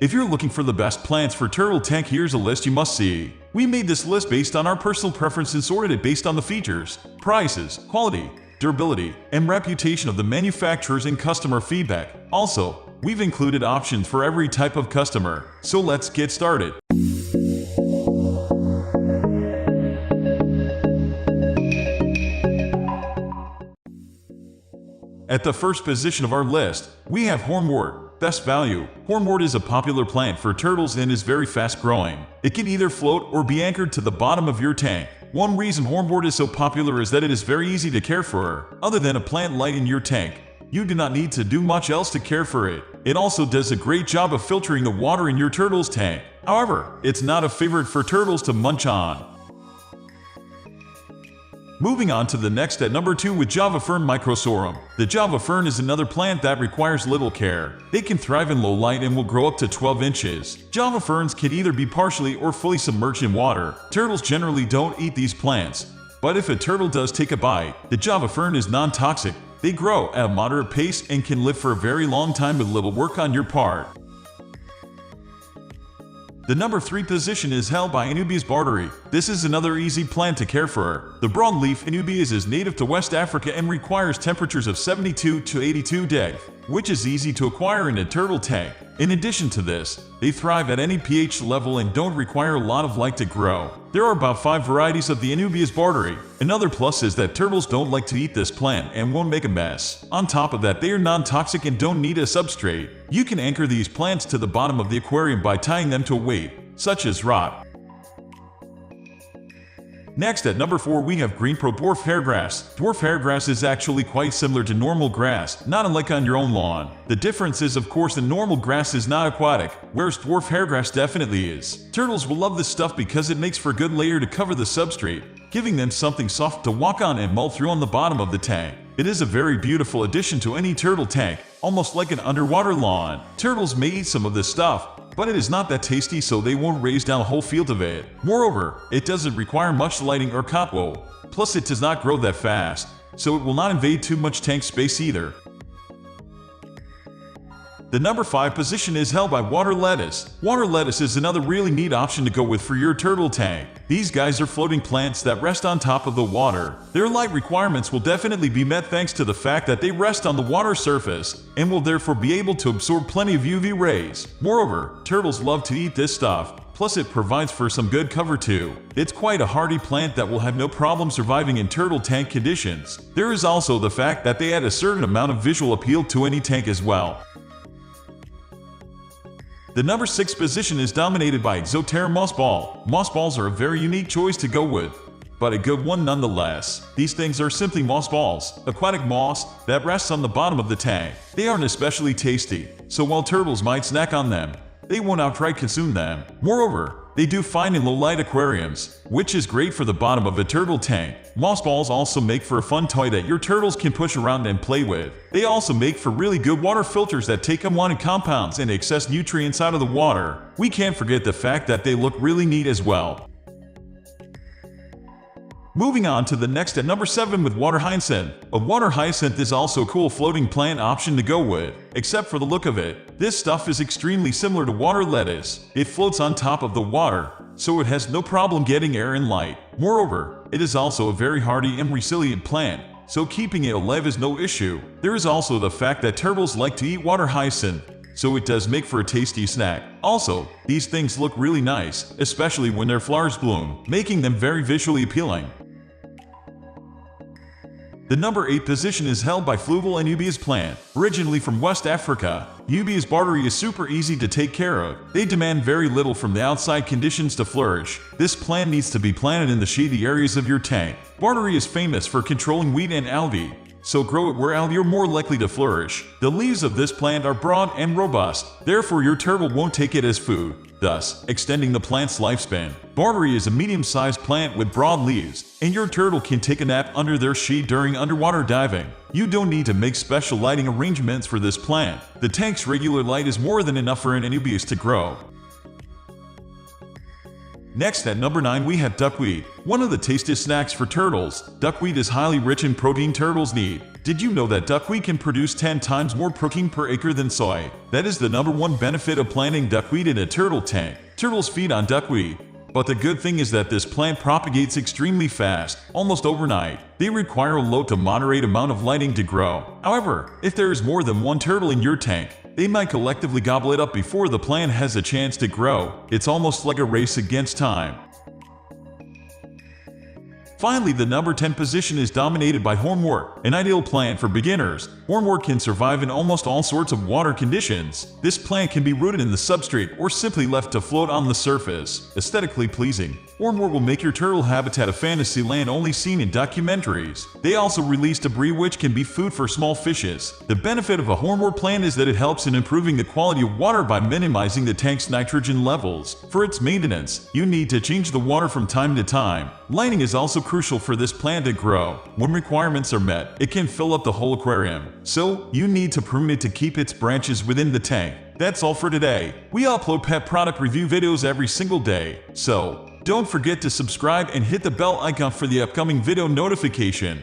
If you're looking for the best plants for turtle tank, here's a list you must see. We made this list based on our personal preference and sorted it based on the features, prices, quality, durability, and reputation of the manufacturers and customer feedback. Also, we've included options for every type of customer. So let's get started. At the first position of our list, we have HORNWORT. Best value. HORNWORT is a popular plant for turtles and is very fast growing. It can either float or be anchored to the bottom of your tank. One reason HORNWORT is so popular is that it is very easy to care for. Other than a plant light in your tank, you do not need to do much else to care for it. It also does a great job of filtering the water in your turtle's tank. However, it's not a favorite for turtles to munch on. Moving on to the next at number 2 with Java Fern Microsorum. The Java Fern is another plant that requires little care. They can thrive in low light and will grow up to 12 inches. Java Ferns can either be partially or fully submerged in water. Turtles generally don't eat these plants, but if a turtle does take a bite, the Java Fern is non-toxic. They grow at a moderate pace and can live for a very long time with little work on your part. The number 3 position is held by ANUBIAS BARTERI. This is another easy plant to care for. The broadleaf ANUBIAS is native to West Africa and requires temperatures of 72 to 82 degrees, which is easy to acquire in a turtle tank. In addition to this, they thrive at any pH level and don't require a lot of light to grow. There are about 5 varieties of the ANUBIAS BARTERI. Another plus is that turtles don't like to eat this plant and won't make a mess. On top of that, they are non-toxic and don't need a substrate. You can anchor these plants to the bottom of the aquarium by tying them to a weight, such as rod. Next at number 4 we have Green Pro Dwarf Hairgrass. Dwarf hairgrass is actually quite similar to normal grass, not unlike on your own lawn. The difference is of course that normal grass is not aquatic, whereas dwarf hairgrass definitely is. Turtles will love this stuff because it makes for a good layer to cover the substrate, giving them something soft to walk on and mull through on the bottom of the tank. It is a very beautiful addition to any turtle tank, almost like an underwater lawn. Turtles may eat some of this stuff, but it is not that tasty, so they won't raise down a whole field of it. Moreover, it doesn't require much lighting or catwalk. Plus it does not grow that fast, so it will not invade too much tank space either. The number 5 position is held by water lettuce. Water lettuce is another really neat option to go with for your turtle tank. These guys are floating plants that rest on top of the water. Their light requirements will definitely be met thanks to the fact that they rest on the water surface and will therefore be able to absorb plenty of UV rays. Moreover, turtles love to eat this stuff. Plus it provides for some good cover too. It's quite a hardy plant that will have no problem surviving in turtle tank conditions. There is also the fact that they add a certain amount of visual appeal to any tank as well. The number 6 position is dominated by EXO TERRA Moss Ball. Moss balls are a very unique choice to go with, but a good one nonetheless. These things are simply moss balls, aquatic moss that rests on the bottom of the tank. They aren't especially tasty, so while turtles might snack on them, they won't outright consume them. Moreover, they do fine in low-light aquariums, which is great for the bottom of a turtle tank. Moss balls also make for a fun toy that your turtles can push around and play with. They also make for really good water filters that take unwanted compounds and excess nutrients out of the water. We can't forget the fact that they look really neat as well. Moving on to the next at number 7 with water hyacinth. A water hyacinth is also a cool floating plant option to go with, except for the look of it. This stuff is extremely similar to water lettuce. It floats on top of the water, so it has no problem getting air and light. Moreover, it is also a very hardy and resilient plant, so keeping it alive is no issue. There is also the fact that turtles like to eat water hyacinth, so it does make for a tasty snack. Also, these things look really nice, especially when their flowers bloom, making them very visually appealing. The number 8 position is held by FLUVAL ANUBIAS plant. Originally from West Africa, ANUBIAS BARTERI is super easy to take care of. They demand very little from the outside conditions to flourish. This plant needs to be planted in the shady areas of your tank. BARTERI is famous for controlling weed and algae, so grow it where algae are more likely to flourish. The leaves of this plant are broad and robust, therefore your turtle won't take it as food, thus extending the plant's lifespan. BARTERI is a medium-sized plant with broad leaves, and your turtle can take a nap under their shade during underwater diving. You don't need to make special lighting arrangements for this plant. The tank's regular light is more than enough for an ANUBIAS to grow. Next at number 9 we have duckweed, one of the tastiest snacks for turtles. Duckweed is highly rich in protein turtles need. Did you know that duckweed can produce 10 times more protein per acre than soy? That is the number one benefit of planting duckweed in a turtle tank. Turtles feed on duckweed. But the good thing is that this plant propagates extremely fast, almost overnight. They require a low to moderate amount of lighting to grow. However, if there is more than one turtle in your tank, they might collectively gobble it up before the plant has a chance to grow. It's almost like a race against time. Finally, the number 10 position is dominated by hornwort, an ideal plant for beginners. Hornwort can survive in almost all sorts of water conditions. This plant can be rooted in the substrate or simply left to float on the surface. Aesthetically pleasing, hornwort will make your turtle habitat a fantasy land only seen in documentaries. They also release debris which can be food for small fishes. The benefit of a hornwort plant is that it helps in improving the quality of water by minimizing the tank's nitrogen levels. For its maintenance, you need to change the water from time to time. Lighting is also crucial for this plant to grow. When requirements are met, it can fill up the whole aquarium. So, you need to prune it to keep its branches within the tank. That's all for today. We upload pet product review videos every single day. So, don't forget to subscribe and hit the bell icon for the upcoming video notification.